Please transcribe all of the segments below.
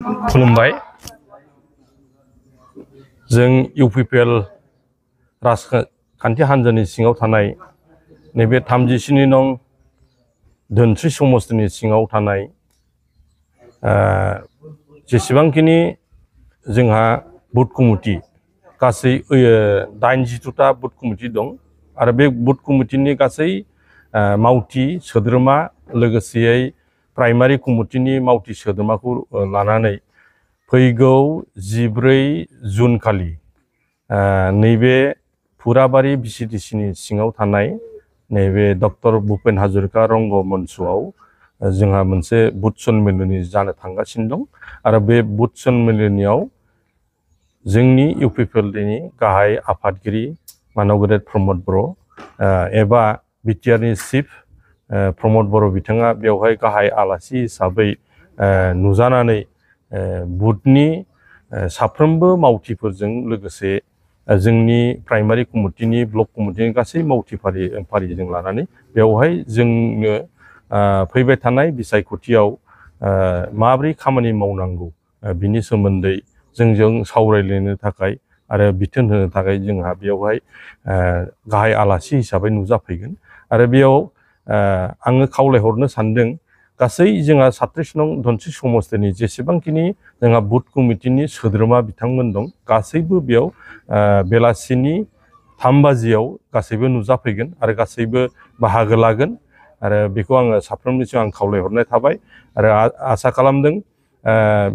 खुलुमबाय जों इउपिपिएल राजखान्थि हान्जानि सिङाव थानाय नैबे 37 नं धोनस्रि समस्तिनि सिङाव थानाय जेसेबांखिनि जोंहा बुथ कमिटि गासै 82टा बुथ कमिटि दं आरो बे बुथ कमिटिनि गासै मावथि सोद्रोमा लोगोसेयै प्राइमारि कमिटिनि मावथि सोद्रोमाखौ लानानै फैगौ 14 जुन खालि नैबे फुराबारि बिसिडिसिनि सिङाव थानाय नैबे डक्टर भुपेन हाजरिका रंगमन्चआव जोंहा मोनसे बुथ सन्मेलनी जानो थांगासिनो दं आरो बे बुथ सन्मेलनीआव जोंनि इउपिपिएलनि गाहाय आफादगिरि मानव गेदेर प्रमद बर' एबा बिटिआरनि चिफ प्रमद बर' बिथाङा बेवहाय गाहाय आलासि हिसाबै नुजानानै बुथनि साफ्रोमबो मावथिफोरजों लोगोसे जोंनि प्राइमारि कमिटिनि ब्लक कमिटिनि गासै मावथि फारिजों लानानै बेवहाय जोंनो फैबाय थानाय बिसायख'थियाव माबोरै खामानि मावनांगौ बिनि सोमोन्दै जोंजों सावरायलायनो थाखाय आरो बिथोन होनो थाखाय जोंहा बेवहाय गाहाय आलासि हिसाबै नुजाफैगोन आरो बेयाव आङो खावलायहरनो सानदों गासै जोंहा 36 नं धोनस्रि समस्तिनि जेसेबांखिनि जोंहा बुथ कमिटिनि सोद्रोमा बिथांमोन दं गासैबो बेयाव बेलासिनि 3 बाजियाव गासैबो नुजाफैगोन आरो गासैबो बाहागो लागोन आरो बेखौ आङो साफ्रोमनिसिम आं खावलायहरनाय थाबाय आरो आसा खालामदों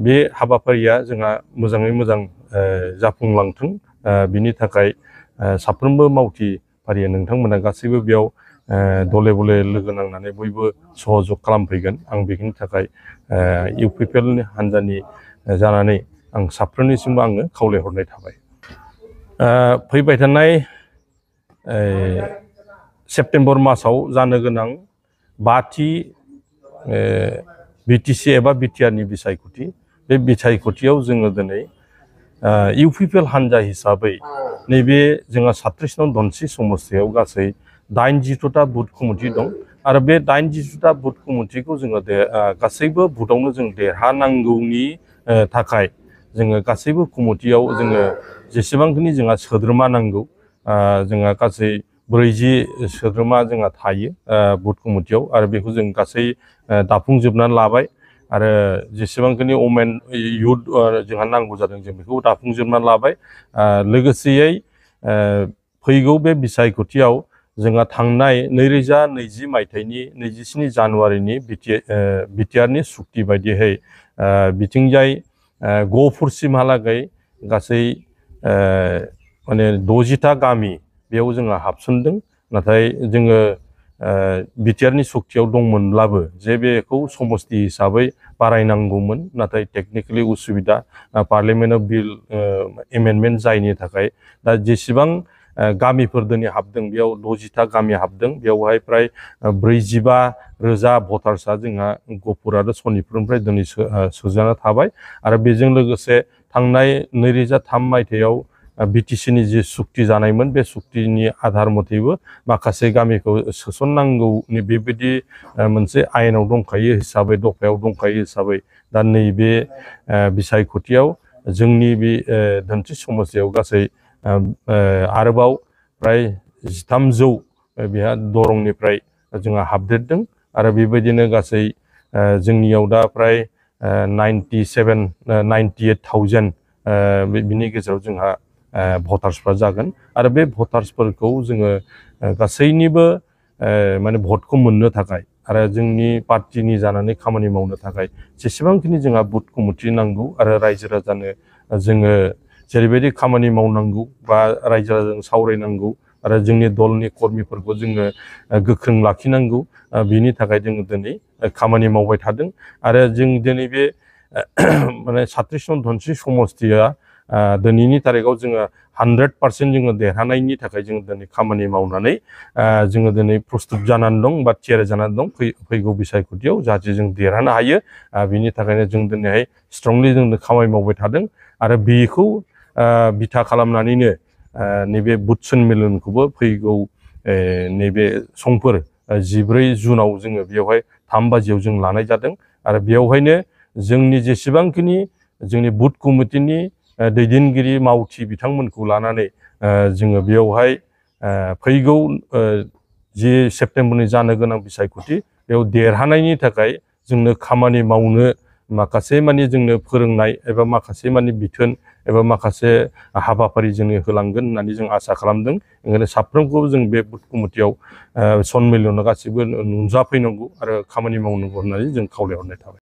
बे हाबाफारिया जोंहा मोजाङै मोजां जाफुंलांथों बिनि थाखाय साफ्रोमबो मावथि फारिया नोंथांमोना गासैबो बेयाव दले बले लोगो नांनानै बयबो सहयोग खालामफैगोन आं बेनि थाखाय इउपिपिएलनि हान्जानि जानानै आं साफ्रोमनिसिमबो आङो खावलायहरनाय थाबाय फैबाय थानाय सेप्तेम्बर मासाव जानो गोनां 5थि बिटिसि एबा बिटिआरनि बिसायख'थि बे बिसायख'थियाव जोङो दिनै इउपिपिएल हान्जा हिसाबै नैबे जोंहा 36 नं धोनस्रि समस्तियाव गासै 82टा बुथ कमिटि दं आरो बे 82टा बुथ कमिटिखौ जोङो गासैबो बुथावनो जों देरहानांगौनि थाखाय जोङो गासैबो कमिटियाव जोङो जेसेबांखिनि जोंहा सोद्रोमा नांगौ जोंहा गासै 40 सोद्रोमा जोंहा थायो बुथ कमिटियाव आरो बेखौ जों गासै दाफुंजोबनानै लाबाय आरो जेसेबांखिनि वमेन युथ जोंहा नांगौ जादों जों बेखौ दाफुंजोबनानै लाबाय लोगोसेयै फैगौ बे बिसायख'थियाव जोंहा थांनाय 2020 मायथाइनि 27 जानुवारिनि बिटिआरनि सुक्ति बायदियै बिथिंजाय गहपुरसिमहालागै गासै माने 60टा गामि बेयाव जोंहा हाबसनदों नाथाय जोङो बिटिआरनि सुक्तियाव दंमोनब्लाबो जे बेखौ समस्ति हिसाबै बारायनांगौमोन नाथाय टेकनिकेलि उसुबिदा पार्लियामेन्टआव बिल एमेन्डमेन्ट जायनि थाखाय दा जेसेबां गामिफोर दिनै हाबदों बेयाव 60टा गामि हाबदों बेवहाय प्राय 45,000 भटार्सआ जोंहा गहपुर आरो सनितपुरनिफ्राय दिनै सोजाना थाबाय आरो बेजों लोगोसे थांनाय 2003 मायथाइयाव बिटिसिनि जे सुक्ति जानायमोन बे सुक्तिनि आधार मथेबो माखासे गामिखौ सोसननांगौनि बेबायदि मोनसे आयेनाव दंखायो हिसाबै दफायाव दंखायो हिसाबै दा नैबे बिसायख'थियाव जोंनि बे धोनस्रि समस्तियाव गासै आरोबाव प्राय 1300 बेहा दरंनिफ्राय जोंहा हाबदेरदों आरो बेबायदिनो गासै जोंनियाव दा प्राय 98,000 बिनि गेजेराव जोंहा भटार्सफ्रा जागोन आरो बे भटार्सफोरखौ जोङो गासैनिबो माने भटखौ मोननो थाखाय आरो जोंनि पार्टिनि जानानै खामानि मावनो थाखाय जेसेबांखिनि जोंहा बुथ कमिटि नांगौ आरो रायजो राजानो जोङो जेरैबायदि खामानि मावनांगौ बा रायजो राजाजों सावरायनांगौ आरो जोंनि दलनि कर्मिफोरखौ जोङो गोख्रों लाखिनांगौ बिनि थाखाय जोङो दिनै खामानि मावबाय थादों आरो जों दिनै बे माने 36 नं धोनस्रि समस्तिया दिनैनि थारिखआव जोङो 100% जोङो देरहानायनि थाखाय जों दिनै खामानि मावनानै जोङो दिनै प्रस्तुत जानानै दं बा थियारि जानानै दं फैगौ बिसायख'थियाव जाहाथे जों देरहानो हायो बिनि थाखायनो जों दिनैहाय स्ट्रंलि जों खामानि मावबाय थादों आरो बेखौ बिथा खालामनानैनो नैबे बुथ सन्मेलनखौबो फैगौ नैबे समफोर 14 जुनाव जोङो बेवहाय 3 बाजियाव जों लानाय जादों आरो बेवहायनो जोंनि जेसेबांखिनि जोंनि बुथ कमिटिनि दैदेनगिरि मावथि बिथांमोनखौ लानानै जोङो बेयावहाय फैगौ 10 सेप्तेम्बरनि जानो गोनां बिसायख'थि बेयाव देरहानायनि थाखाय जोंनो खामानि मावनो माखासे माने जोंनो फोरोंनाय एबा माखासे माने बिथोन एबा माखासे हाबाफारि जोंनो होलांगोन होननानै जों आसा खालामदों। ओंखायनो साफ्रोमखौबो जों बे बुथ कमिटियाव सनमिलनाव गासिबो नुजाफैनांगौ आरो खामानि मावनांगौ होननानै जों खावलायहरनाय थाबाय।